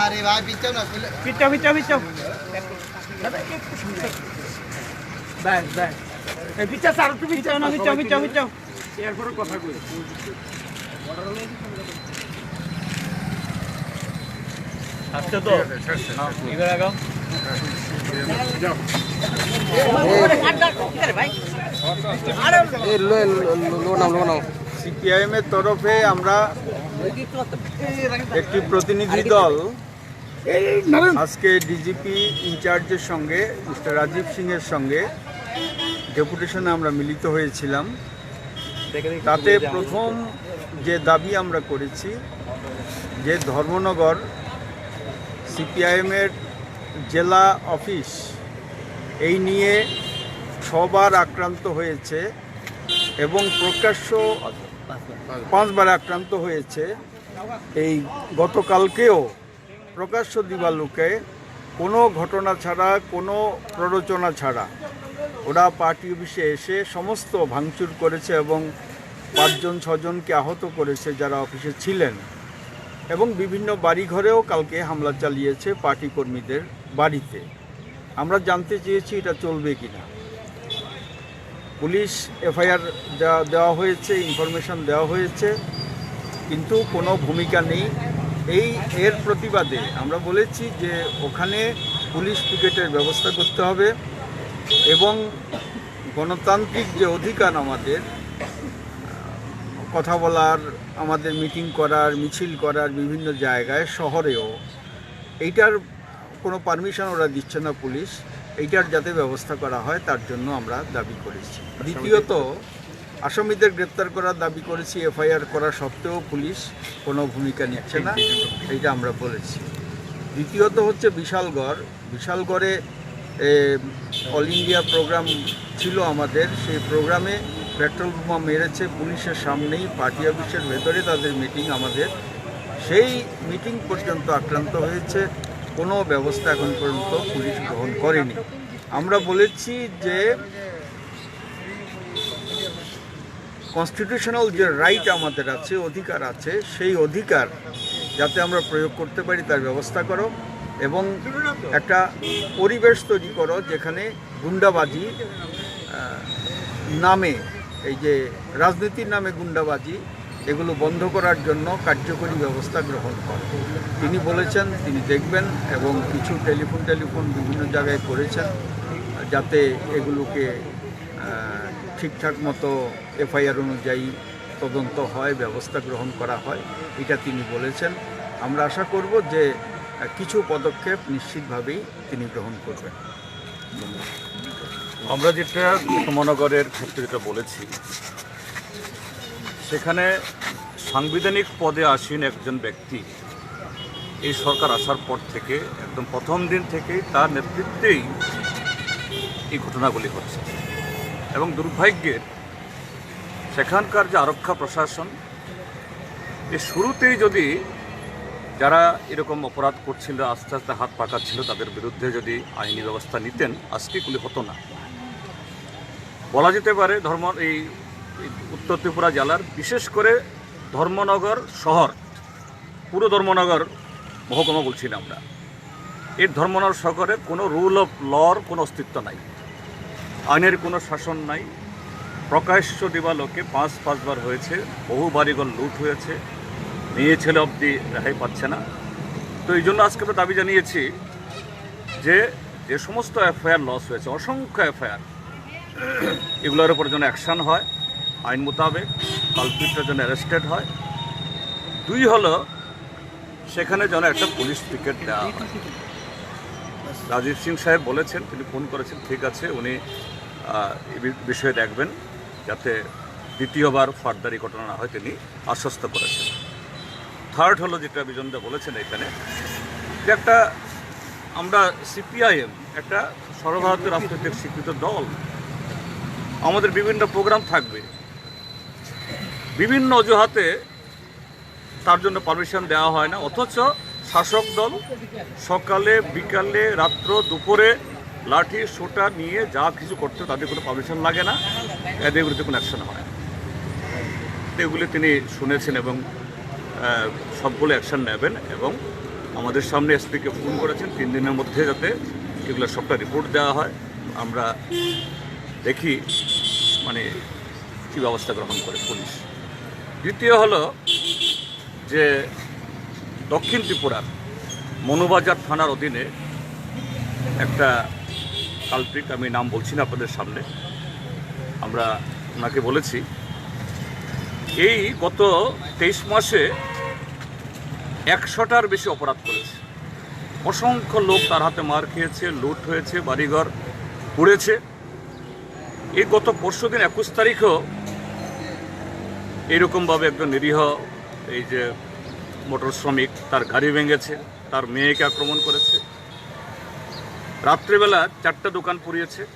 আরে ভাই পিচ্চাও না পিচ্চাও ব্যাস এই পিচ্চা স্যার একটু পিচ্চাও না পিচ্চাও এরপরে কথা কই আচ্ছা তো এবার আগাও সিপিআইএম এর তরফে আমরা একটি প্রতিনিধি দল আজকে ডিজিপি ইনচার্জের সঙ্গে মিস্টার রাজীব সিং এর সঙ্গে ডেপুটেশনে আমরা মিলিত হয়েছিলাম। তাতে প্রথম যে দাবি আমরা করেছি যে ধর্মনগর সিপিআইএমের জেলা অফিস এই নিয়ে 6 বার আক্রান্ত হয়েছে এবং প্রকাশ্য 5 বার আক্রান্ত হয়েছে। এই গতকালকেও প্রকাশ্য দিবালোকে কোনো ঘটনা ছাড়া, কোনো প্ররোচনা ছাড়া ওরা পার্টি অফিসে এসে সমস্ত ভাঙচুর করেছে এবং 5-6 জনকে আহত করেছে যারা অফিসে ছিলেন, এবং বিভিন্ন বাড়িঘরেও কালকে হামলা চালিয়েছে পার্টি কর্মীদের বাড়িতে। আমরা জানতে চেয়েছি এটা চলবে কিনা। পুলিশ এফআইআর দেওয়া হয়েছে, ইনফরমেশন দেওয়া হয়েছে, কিন্তু কোনো ভূমিকা নেই। এর প্রতিবাদে আমরা বলেছি যে ওখানে পুলিশ পিকেটের ব্যবস্থা করতে হবে এবং গণতান্ত্রিক যে অধিকার আমাদের কথা বলার, আমাদের মিটিং করার, মিছিল করার বিভিন্ন জায়গায় শহরেও, এইটার কোনো পারমিশন ওরা দিচ্ছে না পুলিশ, এইটার যাতে ব্যবস্থা করা হয় তার জন্য আমরা দাবি করেছি। দ্বিতীয়ত আসামিদের গ্রেপ্তার করার দাবি করেছি, এফআইআর করা সত্ত্বেও পুলিশ কোনো ভূমিকা নিচ্ছে না, এইটা আমরা বলেছি। দ্বিতীয়ত হচ্ছে বিশালগড়ে অল ইন্ডিয়া প্রোগ্রাম ছিল আমাদের, সেই প্রোগ্রামে পেট্রোল বোমা মেরেছে পুলিশের সামনেই, পার্টি অফিসের ভেতরে তাদের মিটিং আমাদের, সেই মিটিং পর্যন্ত আক্রান্ত হয়েছে। কোনো ব্যবস্থা এখন পর্যন্ত পুলিশ গ্রহণ করেনি। আমরা বলেছি যে কনস্টিটিউশনাল যে রাইট আমাদের আছে, অধিকার আছে, সেই অধিকার যাতে আমরা প্রয়োগ করতে পারি তার ব্যবস্থা করো এবং একটা পরিবেশ তৈরি করো যেখানে গুন্ডাবাজি নামে, এই যে রাজনীতির নামে গুন্ডাবাজি, এগুলো বন্ধ করার জন্য কার্যকরী ব্যবস্থা গ্রহণ করে। তিনি বলেছেন তিনি দেখবেন এবং কিছু টেলিফোন বিভিন্ন জায়গায় করেছেন যাতে এগুলোকে ঠিকঠাক মতো এফআইআর অনুযায়ী তদন্ত হয়, ব্যবস্থা গ্রহণ করা হয়, এটা তিনি বলেছেন। আমরা আশা করব যে কিছু পদক্ষেপ নিশ্চিতভাবেই তিনি গ্রহণ করবেন। আমরা যেটা ধর্মনগরের ক্ষেত্রে যেটা বলেছি, সেখানে সাংবিধানিক পদে আসীন একজন ব্যক্তি এই সরকার আসার পর থেকে একদম প্রথম দিন থেকেই তার নেতৃত্বেই এই ঘটনাগুলি হচ্ছে এবং দুর্ভাগ্যের সেখানকার যে আরক্ষা প্রশাসন এই শুরুতেই যদি যারা এরকম অপরাধ করছিল আস্তে আস্তে হাত পাকাচ্ছিল তাদের বিরুদ্ধে যদি আইনি ব্যবস্থা নিতেন আজকে গুলি হতো না। বলা যেতে পারে এই উত্তর ত্রিপুরা জেলার বিশেষ করে ধর্মনগর শহর, পুরো ধর্মনগর মহকুমা বলছি না আমরা, এই ধর্মনগর শহরে কোনো রুল অফ লর কোনো অস্তিত্ব নাই, আইনের কোনো শাসন নাই। প্রকাশ্য দিবালোকে 5 বার হয়েছে, বহু বাড়িঘর লুট হয়েছে, মেয়ে ছেলে অবধি রেহাই পাচ্ছে না। তো এই জন্য আজকে আমরা দাবি জানিয়েছি যে যে সমস্ত এফআইআর লস হয়েছে, অসংখ্য এফআইআর, এগুলোর উপর যেন অ্যাকশান হয়, আইন মোতাবেক কালপিটরা যেন অ্যারেস্টেড হয়। 2 হলো সেখানে যেন একটা পুলিশ পিকেট দেওয়া হয়। রাজীব সিং সাহেব বলেছেন, তিনি ফোন করেছেন, ঠিক আছে, উনি এই বিষয়ে দেখবেন যাতে দ্বিতীয়বার ফার্দার এই ঘটনা না হয়, তিনি আশ্বস্ত করেছেন। 3rd হলো যেটা বিজনদা বলেছেন এখানে, যে একটা আমরা সিপিআইএম একটা সর্বভারতীয় রাজনৈতিক স্বীকৃত দল, আমাদের বিভিন্ন প্রোগ্রাম থাকবে, বিভিন্ন অজুহাতে তার জন্য পারমিশন দেওয়া হয় না, অথচ শাসক দল সকালে বিকালে রাত্র দুপুরে লাঠি সোটা নিয়ে যা কিছু করতে তাদের কোনো পারমিশন লাগে না, এদের বিরুদ্ধে কোনো অ্যাকশন হয় না। এগুলি তিনি শুনেছেন এবং সবগুলো অ্যাকশন নেবেন এবং আমাদের সামনে এসপিকে ফোন করেছেন 3 দিনের মধ্যে যাতে এগুলো সবটা রিপোর্ট দেওয়া হয়, আমরা দেখি মানে কী ব্যবস্থা গ্রহণ করে পুলিশ। দ্বিতীয় হলো যে দক্ষিণ ত্রিপুরার মনুবাজার থানার অধীনে একটা কালপ্রিট, আমি নাম বলছি না আপনাদের সামনে, আমরা ওনাকে বলেছি এই গত 23 মাসে 100টার বেশি অপরাধ করেছে, অসংখ্য লোক তার হাতে মার খেয়েছে, লুট হয়েছে, বাড়িঘর পুড়েছে। এই গত পরশুদিন 21 তারিখেও এইরকমভাবে একজন নিরীহ এই যে মোটর শ্রমিক তার গাড়ি ভেঙেছে, তার মেয়েকে আক্রমণ করেছে, রাত্রিবেলা 4টা দোকান পুড়িয়েছে।